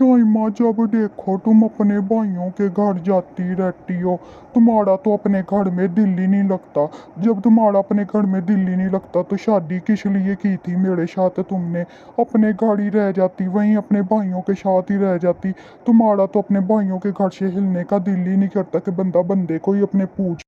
शाइमा, जब देखो तुम अपने भाइयों के घर जाती रहती हो। तुम्हारा तो अपने घर में दिल ही नहीं लगता। जब तुम्हारा अपने घर में दिल ही नहीं लगता तो शादी किस लिए की थी मेरे साथ तुमने? अपने घर ही रह जाती, वहीं अपने भाइयों के साथ ही रह जाती। तुम्हारा तो अपने भाइयों के घर से हिलने का दिल ही नहीं करता कि बंदा बंदे को ही अपने पूछ।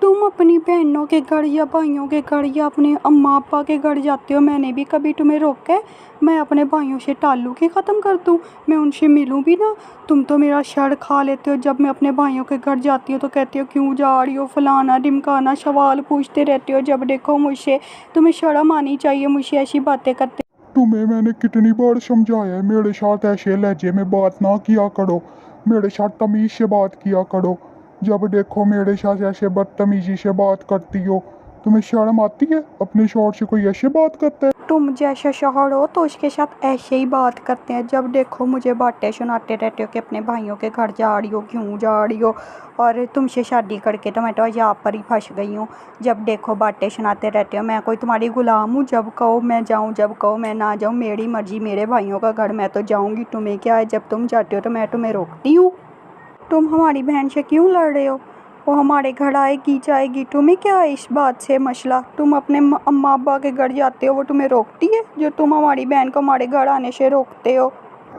तुम अपनी बहनों के घर या भाइयों के घर या अपने अम्मा अब्बा के घर जाते हो, मैंने भी कभी तुम्हें रोका है? मैं अपने भाइयों से ताल्लुक ही ख़त्म कर दूँ? मैं उनसे मिलूँ भी ना? तुम तो मेरा सर खा लेते हो। जब मैं अपने भाइयों के घर जाती हूँ तो कहते हो क्यों जा रही हो, फलाना ढिमकाना, सवाल पूछते रहते हो। जब देखो मुझसे, तुम्हें शर्म आनी चाहिए मुझसे ऐसी बातें करते। तुम्हें मैंने कितनी बार समझाया है मेरे साथ ऐसे लहजे में बात ना किया करो। मेरे साथ तमीज से बात किया करो। जब देखो मेरे साथ ऐसे बदतमीजी से बात करती हो। तुम्हें शर्म आती है? अपने शौहर से कोई ऐसे बात करता है? तुम जैसा शौहर हो तो उसके साथ ऐसे ही बात करते हैं। जब देखो मुझे बातें सुनाते रहते हो कि अपने भाइयों के घर जा रही हो, क्यों जा रही हो, और तुमसे शादी करके तो मैं तो यहाँ पर ही फंस गई हूँ। जब देखो बातें सुनाते रहते हो। मैं कोई तुम्हारी गुलाम हूँ? जब कहो मैं जाऊँ, जब कहो मैं ना जाऊँ, मेरी मर्जी। मेरे भाइयों का घर मैं तो जाऊँगी, तुम्हें क्या है? जब तुम जाते हो तो मैं तुम्हें रोकती हूँ? तुम हमारी बहन से क्यों लड़ रहे हो? वो हमारे घर आएगी जाएगी, तुम्हें क्या है इस बात से मसला? तुम अपने अम्मा अब्बा के घर जाते हो, वो तुम्हें रोकती है? जो तुम हमारी बहन को हमारे घर आने से रोकते हो।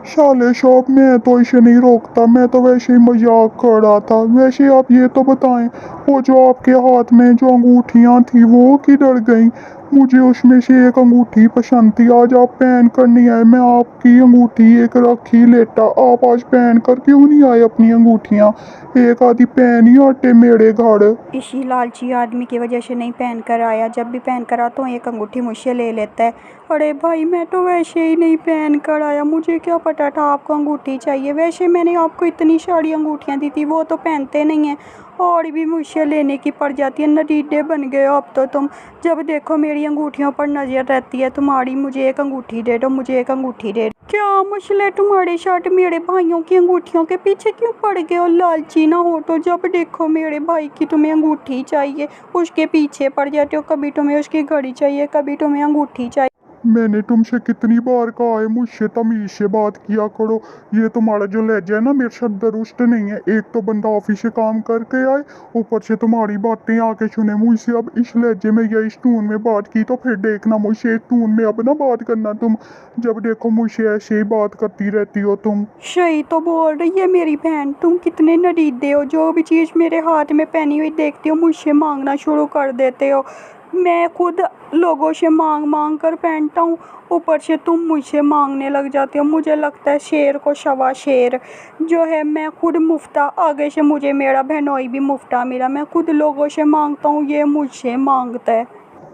साले शौक, मैं तो इसे नहीं रोकता, मैं तो वैसे ही मजाक कर रहा था। वैसे आप ये तो बताएं, वो जो आपके हाथ में जो अंगूठियां थी वो किधर गई? मुझे उसमें से एक अंगूठी पसंद थी, आज आप पहन कर नहीं आए। मैं आपकी अंगूठी एक रख ही लेता, आप आज पहन कर क्यों नहीं आए अपनी अंगूठियां? एक आधी पहन ही आते मेरे घर। इसी लालची आदमी की वजह से नहीं पहन कर आया। जब भी पहन कर आता हूँ एक अंगूठी मुझसे ले लेता है। अरे भाई, मैं तो वैसे ही नहीं पहन कर आया, मुझे क्या पता था आपको अंगूठी चाहिए। वैसे मैंने आपको इतनी सारी अंगूठियाँ दी थी, वो तो पहनते नहीं हैं, और भी मुझसे लेने की पड़ जाती है। नदीदे बन गए हो अब तो तुम। जब देखो मेरी अंगूठियों पर नजर रहती है तुम्हारी। मुझे एक अंगूठी दे दो, मुझे एक अंगूठी दे दो। क्या मसला है तुम्हारे साथ? मेरे भाइयों की अंगूठियों के पीछे क्यों पड़ गए हो? लालची ना हो तो जब देखो मेरे भाई की तुम्हें अंगूठी चाहिए, उसके पीछे पड़ जाते हो। कभी तुम्हें उसकी घड़ी चाहिए, कभी तुम्हें अंगूठी चाहिए। मैंने तुमसे कितनी बार कहा है मुझसे तमीज से बात किया करो। ये तुम्हारा जो लहजा है ना, मेरे साथ दुरुस्त नहीं है। एक तो बंदा ऑफिस से काम करके आए, ऊपर से तुम्हारी बातें आके सुने मुझसे। अब इस लहजे में या इस टून में बात की तो फिर देखना मुझसे इस टून में अब ना बात करना तुम। जब देखो मुझसे ऐसे ही बात करती रहती हो तुम। सही तो बोल रही है मेरी बहन। तुम कितने नरीदे हो, जो भी चीज़ मेरे हाथ में पहनी हुई देखती हो मुझसे मांगना शुरू कर देते हो। मैं खुद लोगों से मांग मांग कर पहनता हूँ, ऊपर से तुम मुझसे मांगने लग जाते हो। मुझे लगता है शेर को शवा शेर जो है। मैं खुद मुफ्ता, आगे से मुझे मेरा बहनोई भी मुफ्ता मिला। मैं खुद लोगों से मांगता हूँ, ये मुझसे मांगता है।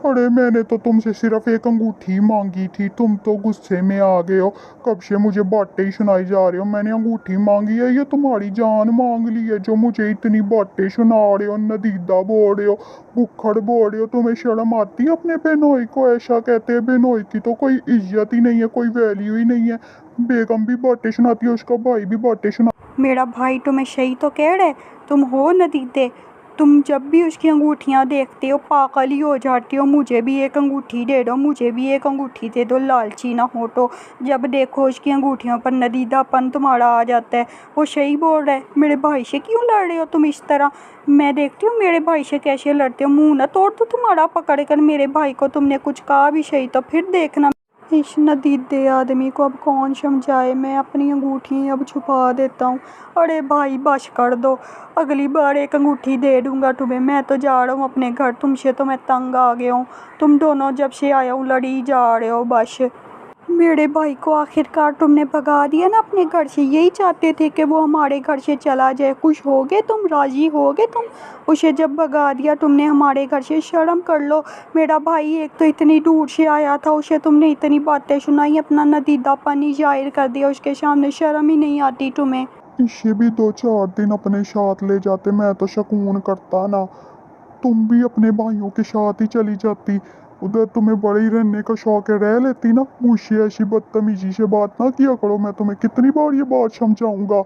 अरे मैंने तो तुमसे सिर्फ एक अंगूठी मांगी थी, तुम तो गुस्से में आ गए हो। कब से मुझे बातें ही सुनाई जा रही हो। मैंने अंगूठी मांगी है, ये तुम्हारी जान मांग ली है जो मुझे इतनी बातें सुना रहे हो, नदीदा बोल रहे हो, बुक्खड़ बोल रहे हो। तुम्हें शर्म आती है अपने बेनोई को ऐसा कहते हैं? बेनोई की तो कोई इज्जत ही नहीं है, कोई वैल्यू ही नहीं है। बेगम भी बातें सुनाती है, उसका भाई भी बातें सुना। मेरा भाई तुम्हें सही तो कह रहे, तुम हो नदीदे। तुम जब भी उसकी अंगूठियाँ देखते हो पागल ही हो जाती हो। मुझे भी एक अंगूठी दे दो, मुझे भी एक अंगूठी दे दो, लालची ना हो तो। जब देखो उसकी अंगूठियों पर नदीदापन तुम्हारा आ जाता है। वो सही बोल रहा है। मेरे भाई से क्यों लड़ रहे हो तुम इस तरह? मैं देखती हूँ मेरे भाई से कैसे लड़ते हो। मुंह ना तोड़ तो तुम्हारा पकड़ कर। मेरे भाई को तुमने कुछ कहा भी सही तो फिर देखना। इस नदीदे आदमी को अब कौन समझाए। मैं अपनी अंगूठी अब छुपा देता हूँ। अरे भाई बस कर दो, अगली बार एक अंगूठी दे दूंगा तुम्हें। मैं तो जा रहा हूँ अपने घर, तुमसे तो मैं तंग आ गया हूँ। तुम दोनों जब से आया हूँ लड़ी जा रहे हो बस। मेरे भाई को आखिरकार तुमने भगा दिया ना अपने घर से। यही चाहते थे कि वो हमारे घर से चला जाए। खुश हो गए तुम, राजी हो गए तुम? उसे जब भगा दिया तुमने हमारे घर से। शर्म कर लो। मेरा भाई एक तो इतनी दूर से आया था, उसे तुमने इतनी बातें सुनाई, अपना नतीदापन ही जाहिर कर दिया उसके सामने। शर्म ही नहीं आती तुम्हें? इसे भी 2-4 दिन अपने साथ ले जाते, मैं तो शकून करता ना। तुम भी अपने भाइयों के साथ ही चली जाती। उधर तुम्हें बड़े ही रहने का शौक है, रह लेती ना। मुझसे ऐसी बदतमीजी से बात ना किया करो, मैं तुम्हें कितनी बार ये बात समझाऊंगा।